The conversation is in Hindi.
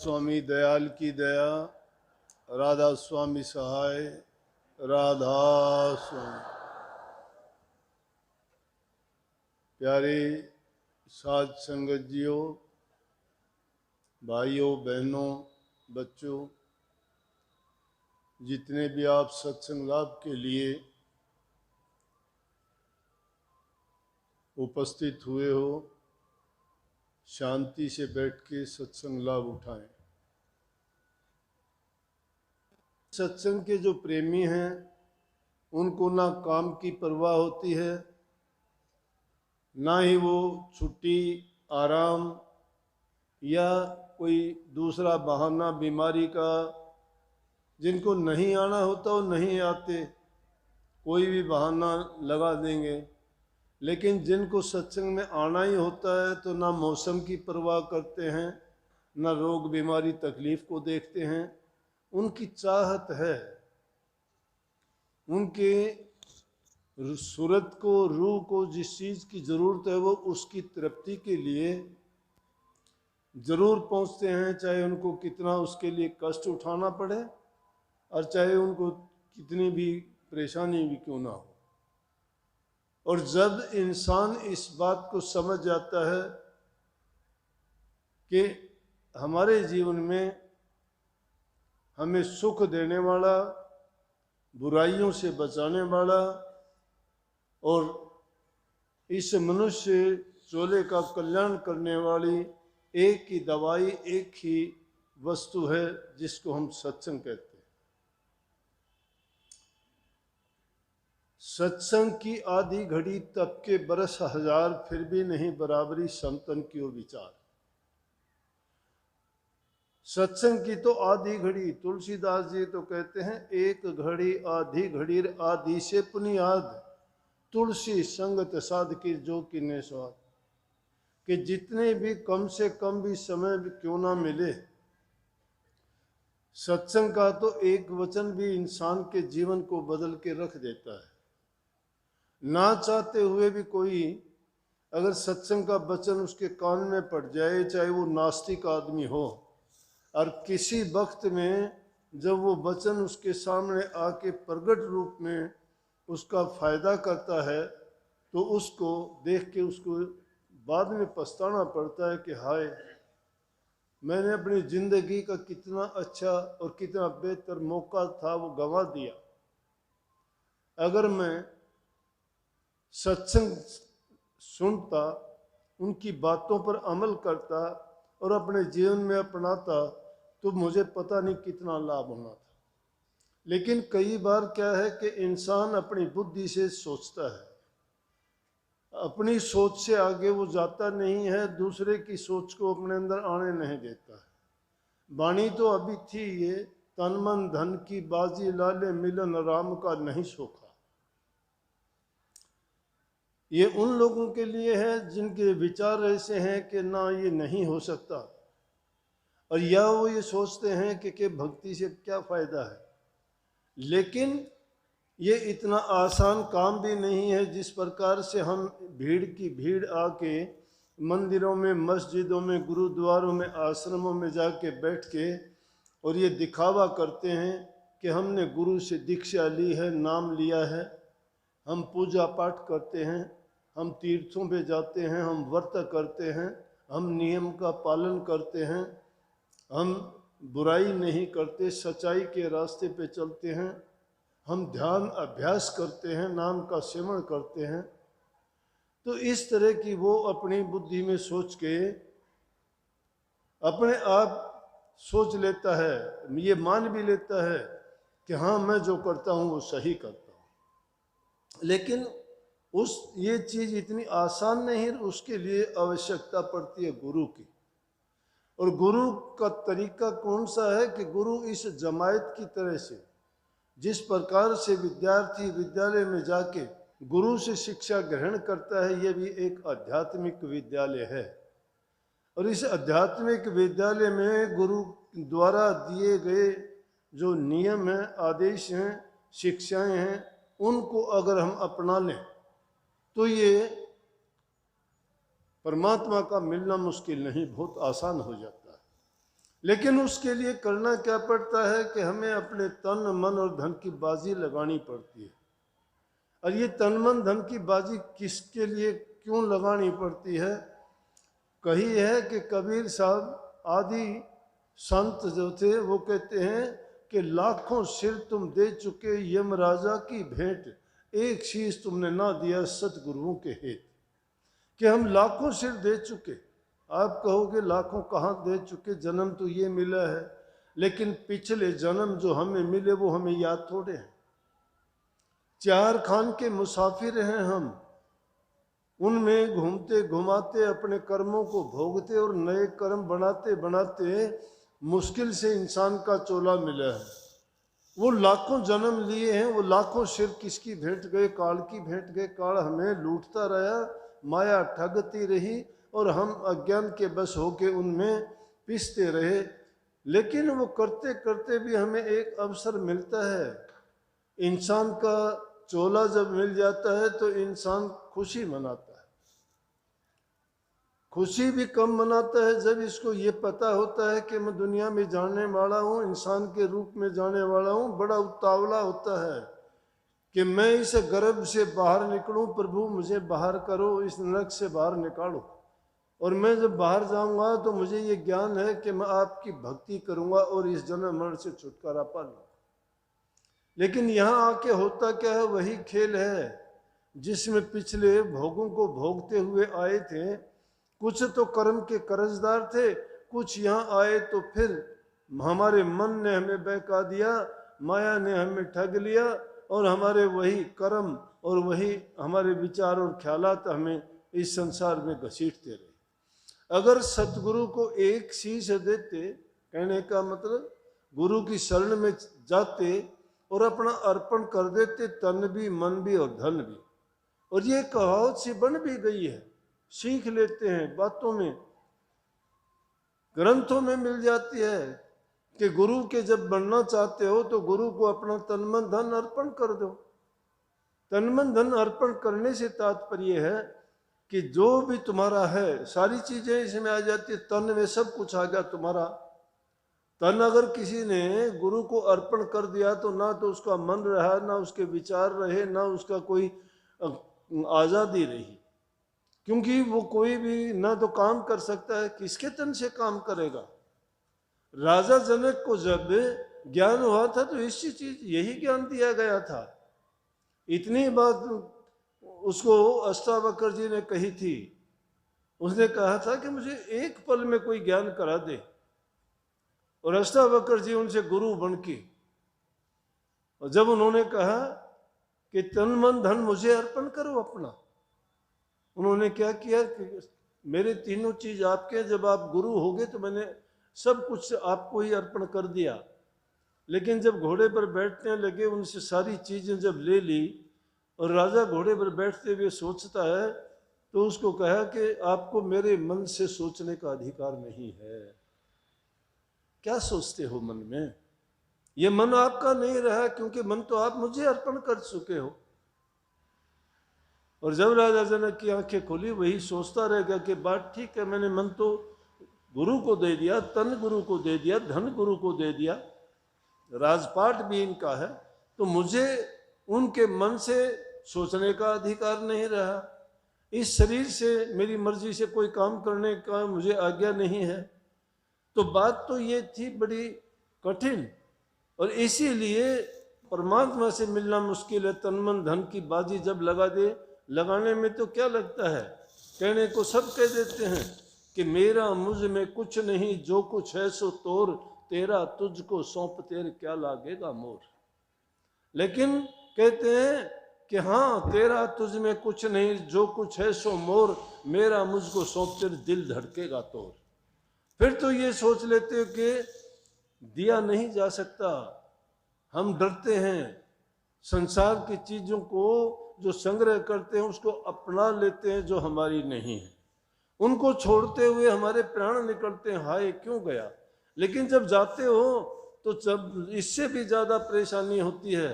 स्वामी दयाल की दया, राधा स्वामी सहाय, राधा स्वामी। प्यारे साध संगत जियो, भाइयों बहनों, बच्चों, जितने भी आप सत्संग लाभ के लिए उपस्थित हुए हो, शांति से बैठ के सत्संग लाभ उठाएं। सत्संग के जो प्रेमी हैं उनको ना काम की परवाह होती है, ना ही वो छुट्टी, आराम या कोई दूसरा बहाना बीमारी का। जिनको नहीं आना होता वो नहीं आते, कोई भी बहाना लगा देंगे। लेकिन जिनको सत्संग में आना ही होता है तो ना मौसम की परवाह करते हैं, ना रोग बीमारी तकलीफ को देखते हैं। उनकी चाहत है, उनके सूरत को, रूह को जिस चीज़ की ज़रूरत है वो उसकी तृप्ति के लिए ज़रूर पहुंचते हैं, चाहे उनको कितना उसके लिए कष्ट उठाना पड़े और चाहे उनको कितनी भी परेशानी भी क्यों ना हो। और जब इंसान इस बात को समझ जाता है कि हमारे जीवन में हमें सुख देने वाला, बुराइयों से बचाने वाला और इस मनुष्य चोले का कल्याण करने वाली एक ही दवाई, एक ही वस्तु है जिसको हम सत्संग कहते हैं। सत्संग की आधी घड़ी तब के बरस हजार, फिर भी नहीं बराबरी संतन की वो विचार। सत्संग की तो आधी घड़ी, तुलसीदास जी तो कहते हैं एक घड़ी आधी घड़ी आधी से पुनियाद, तुलसी संगत साध की जो किन्ने स्वाद। कि जितने भी कम से कम भी समय भी क्यों ना मिले, सत्संग का तो एक वचन भी इंसान के जीवन को बदल के रख देता है। ना चाहते हुए भी कोई अगर सत्संग का वचन उसके कान में पड़ जाए, चाहे वो नास्तिक आदमी हो, और किसी वक्त में जब वो वचन उसके सामने आके प्रगट रूप में उसका फायदा करता है तो उसको देख के उसको बाद में पछताना पड़ता है कि हाय, मैंने अपनी जिंदगी का कितना अच्छा और कितना बेहतर मौका था वो गंवा दिया। अगर मैं सत्संग सुनता, उनकी बातों पर अमल करता और अपने जीवन में अपनाता तो मुझे पता नहीं कितना लाभ होना था। लेकिन कई बार क्या है कि इंसान अपनी बुद्धि से सोचता है, अपनी सोच से आगे वो जाता नहीं है, दूसरे की सोच को अपने अंदर आने नहीं देता है। वाणी तो अभी थी ये, तन मन धन की बाजी लाले, मिलन राम का नहीं सोखा। ये उन लोगों के लिए है जिनके विचार ऐसे हैं कि ना ये नहीं हो सकता, और या वो ये सोचते हैं कि भक्ति से क्या फायदा है। लेकिन ये इतना आसान काम भी नहीं है जिस प्रकार से हम भीड़ की भीड़ आके मंदिरों में, मस्जिदों में, गुरुद्वारों में, आश्रमों में जाके बैठ के और ये दिखावा करते हैं कि हमने गुरु से दीक्षा ली है, नाम लिया है, हम पूजा पाठ करते हैं, हम तीर्थों पे जाते हैं, हम व्रत करते हैं, हम नियम का पालन करते हैं, हम बुराई नहीं करते, सच्चाई के रास्ते पे चलते हैं, हम ध्यान अभ्यास करते हैं, नाम का सेवन करते हैं। तो इस तरह की वो अपनी बुद्धि में सोच के अपने आप सोच लेता है, ये मान भी लेता है कि हाँ मैं जो करता हूँ वो सही करता हूँ। लेकिन ये चीज़ इतनी आसान नहीं, उसके लिए आवश्यकता पड़ती है गुरु की। और गुरु का तरीका कौन सा है कि गुरु इस जमायत की तरह से, जिस प्रकार से विद्यार्थी विद्यालय में जाके गुरु से शिक्षा ग्रहण करता है, ये भी एक आध्यात्मिक विद्यालय है। और इस आध्यात्मिक विद्यालय में गुरु द्वारा दिए गए जो नियम हैं, आदेश हैं, शिक्षाएं हैं, उनको अगर हम अपना लें तो ये परमात्मा का मिलना मुश्किल नहीं, बहुत आसान हो जाता है। लेकिन उसके लिए करना क्या पड़ता है कि हमें अपने तन मन और धन की बाजी लगानी पड़ती है। और ये तन मन धन की बाजी किसके लिए क्यों लगानी पड़ती है? कही है कि कबीर साहब आदि संत जो थे वो कहते हैं कि लाखों सिर तुम दे चुके यमराजा की भेंट, एक शीश तुमने ना दिया सतगुरुओं के हेत। कि हम लाखों सिर दे चुके। आप कहोगे लाखों कहाँ दे चुके, जन्म तो ये मिला है, लेकिन पिछले जन्म जो हमें मिले वो हमें याद थोड़े हैं। चार खान के मुसाफिर हैं हम, उनमें घूमते घुमाते अपने कर्मों को भोगते और नए कर्म बनाते बनाते मुश्किल से इंसान का चोला मिला है। वो लाखों जन्म लिए हैं, वो लाखों सिर किसकी भेंट गए? काल की भेंट गए। काल हमें लूटता रहा, माया ठगती रही और हम अज्ञान के बस होके उनमें पिसते रहे। लेकिन वो करते करते भी हमें एक अवसर मिलता है। इंसान का चोला जब मिल जाता है तो इंसान खुशी मनाता है। खुशी भी कम मनाता है जब इसको ये पता होता है कि मैं दुनिया में जाने वाला हूँ, इंसान के रूप में जाने वाला हूँ। बड़ा उतावला होता है कि मैं इस गर्भ से बाहर निकलूं, प्रभु मुझे बाहर करो, इस नरक से बाहर निकालो। और मैं जब बाहर जाऊंगा तो मुझे ये ज्ञान है कि मैं आपकी भक्ति करूंगा और इस जन्म मरण से छुटकारा पा लूंगा। लेकिन यहाँ आके होता क्या है? वही खेल है जिसमें पिछले भोगों को भोगते हुए आए थे। कुछ तो कर्म के कर्जदार थे, कुछ यहाँ आए तो फिर हमारे मन ने हमें बहका दिया, माया ने हमें ठग लिया और हमारे वही कर्म और वही हमारे विचार और ख्यालात हमें इस संसार में घसीटते रहे। अगर सतगुरु को एक शीश देते, कहने का मतलब गुरु की शरण में जाते और अपना अर्पण कर देते, तन भी मन भी और धन भी। और ये कहावत सी बन भी गई है, सीख लेते हैं बातों में, ग्रंथों में मिल जाती है कि गुरु के जब बनना चाहते हो तो गुरु को अपना तन मन धन अर्पण कर दो। तन मन धन अर्पण करने से तात्पर्य है कि जो भी तुम्हारा है सारी चीजें इसमें आ जाती है। तन में सब कुछ आ गया तुम्हारा। तन अगर किसी ने गुरु को अर्पण कर दिया तो ना तो उसका मन रहा, ना उसके विचार रहे, ना उसका कोई आज़ादी रही। क्योंकि वो कोई भी ना तो काम कर सकता है, किसके तन से काम करेगा? राजा जनक को जब ज्ञान हुआ था तो इसी चीज यही ज्ञान दिया गया था। इतनी बात उसको अष्टावक्र जी ने कही थी। उसने कहा था कि मुझे एक पल में कोई ज्ञान करा दे, और अष्टावक्र जी उनसे गुरु बन के, और जब उन्होंने कहा कि तन मन धन मुझे अर्पण करो अपना, उन्होंने क्या किया कि मेरे तीनों चीज आपके, जब आप गुरु हो गए तो मैंने सब कुछ आपको ही अर्पण कर दिया। लेकिन जब घोड़े पर बैठने लगे, उनसे सारी चीजें जब ले ली और राजा घोड़े पर बैठते हुए सोचता है, तो उसको कहा कि आपको मेरे मन से सोचने का अधिकार नहीं है। क्या सोचते हो मन में? ये मन आपका नहीं रहा, क्योंकि मन तो आप मुझे अर्पण कर चुके हो। और जब राजा जनक की आंखें खोली, वही सोचता रह गया कि बात ठीक है, मैंने मन तो गुरु को दे दिया, तन गुरु को दे दिया, धन गुरु को दे दिया, राजपाट भी इनका है, तो मुझे उनके मन से सोचने का अधिकार नहीं रहा। इस शरीर से मेरी मर्जी से कोई काम करने का मुझे आज्ञा नहीं है। तो बात तो ये थी बड़ी कठिन, और इसीलिए परमात्मा से मिलना मुश्किल है। तन मन धन की बाजी जब लगा दे, लगाने में तो क्या लगता है, कहने को सब कह देते हैं कि मेरा मुझ में कुछ नहीं, जो कुछ है सो तोर, तेरा तुझको सौंप तेरे क्या लागेगा मोर। लेकिन कहते हैं कि हाँ, तेरा तुझ में कुछ नहीं, जो कुछ है सो मोर, मेरा मुझको सौंप तेरे दिल धड़केगा तोर। फिर तो ये सोच लेते हो कि दिया नहीं जा सकता। हम डरते हैं संसार की चीजों को जो संग्रह करते हैं, उसको अपना लेते हैं जो हमारी नहीं है। उनको छोड़ते हुए हमारे प्राण निकलते हैं, हाय क्यों गया। लेकिन जब जाते हो तो जब इससे भी ज्यादा परेशानी होती है